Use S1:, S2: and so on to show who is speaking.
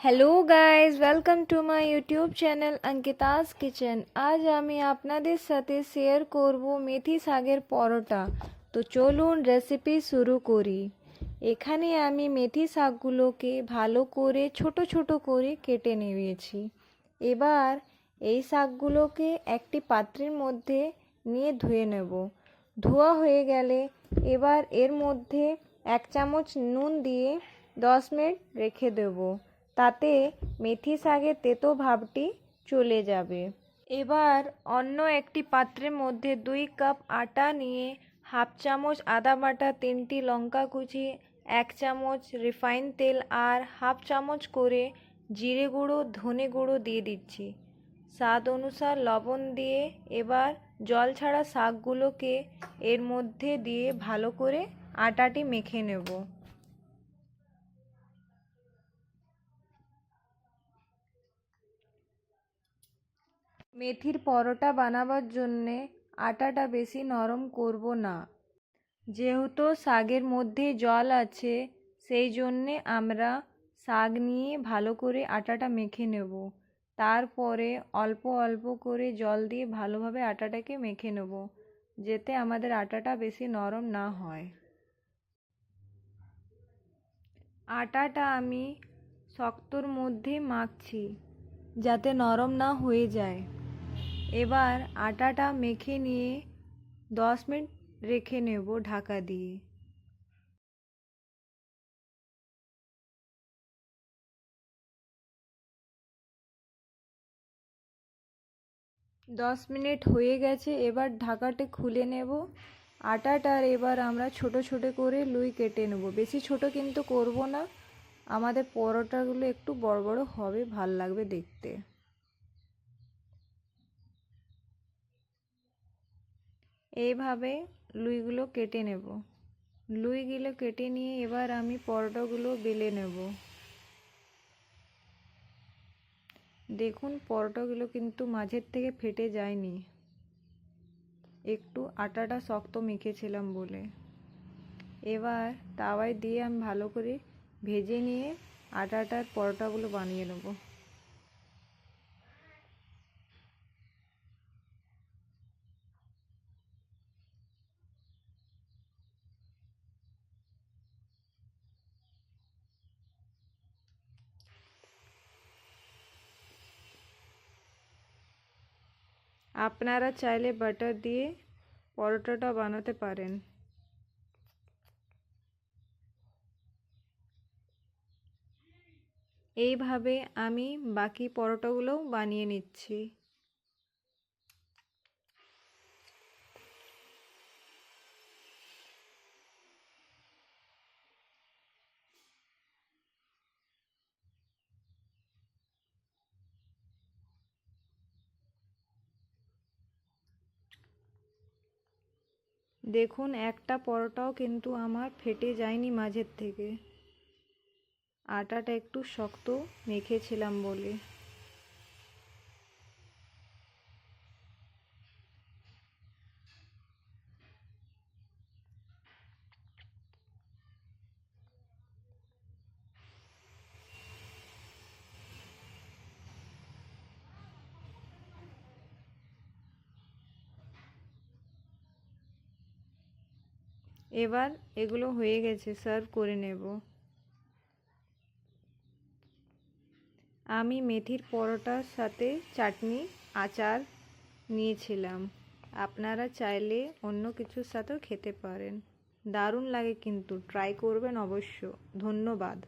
S1: Hello guys, welcome to my YouTube channel Ankita's kitchen. আজ আমি আপনাদের সাথে শেয়ার করব মেথি শাকের পরোটা। তো চলুন রেসিপি শুরু করি। এখানে আমি মেথি শাকগুলোকে ভালো করে ছোট ছোট করে কেটে নিয়েছি। এবার এই শাকগুলোকে একটি পাত্রের মধ্যে নিয়ে ধুয়ে নেব। ধোয়া হয়ে গেলে এবার এর মধ্যে 1 চামচ নুন দিয়ে 10 মিনিট রেখে দেবো। তাতে মেথি শাকের তেতো ভাবটি চলে যাবে। এবার অন্য একটি পাত্রের মধ্যে 2 কাপ আটা নিয়ে হাফ চামচ আদা বাটা, 3টি লঙ্কা কুচি, 1 চামচ রিফাইন তেল আর হাফ চামচ করে জিরে গুঁড়ো, ধনে গুঁড়ো দিয়ে দিচ্ছি। স্বাদ অনুসার লবণ দিয়ে এবার জল ছাড়া শাকগুলোকে এর মধ্যে দিয়ে ভালো করে আটাটি মেখে নেব। মেথির পরোটা বানাবার জন্যে আটাটা বেশি নরম করব না, যেহেতু শাকের মধ্যে জল আছে, সেই জন্যে আমরা শাক নিয়ে ভালো করে আটাটা মেখে নেব। তারপরে অল্প অল্প করে জল দিয়ে ভালোভাবে আটাটাকে মেখে নেব, যাতে আমাদের আটাটা বেশি নরম না হয়। আটাটা আমি শক্তর মধ্যে মাখছি, যাতে নরম না হয়ে যায়। এবার আটাটা মেখে নিয়ে 10 মিনিট রেখে নেব ঢাকা দিয়ে। 10 মিনিট হয়ে গেছে, এবার ঢাকাটা খুলে নেব। আটাটার এবার আমরা ছোট ছোট করে লুই কেটে নেব। বেশি ছোট কিন্তু করব না, আমাদের পরোটাগুলো একটু বড় বড় হবে, ভাল লাগবে দেখতে। এইভাবে লুইগুলো কেটে নেব। লুইগুলো কেটে নিয়ে এবার আমি পরোটাগুলো বেলে নেব। দেখুন পরোটাগুলো কিন্তু মাঝের থেকে ফেটে যায়নি, একটু আটাটা শক্ত মেখেছিলাম বলে। এবার তাওয়ায় দিয়ে আমি ভালো করে ভেজে নিয়ে আটাটার পরোটাগুলো বানিয়ে নেব। আপনারা চাইলে বাটার দিয়ে পরোটাটা বানাতে পারেন। এইভাবে আমি বাকি পরোটাগুলোও বানিয়ে নিচ্ছি। দেখুন একটা পরোটাও কিন্তু আমার ফেটে যায়নি মাঝের থেকে, আটাটা একটু শক্ত মেখেছিলাম বলে। এবার এগুলো হয়ে গেছে, সার্ভ করে নেব। আমি মেথির পরোটার সাথে চাটনি, আচার নিয়েছিলাম। আপনারা চাইলে অন্য কিছুর সাথেও খেতে পারেন, দারুণ লাগে কিন্তু, ট্রাই করবেন অবশ্য। ধন্যবাদ।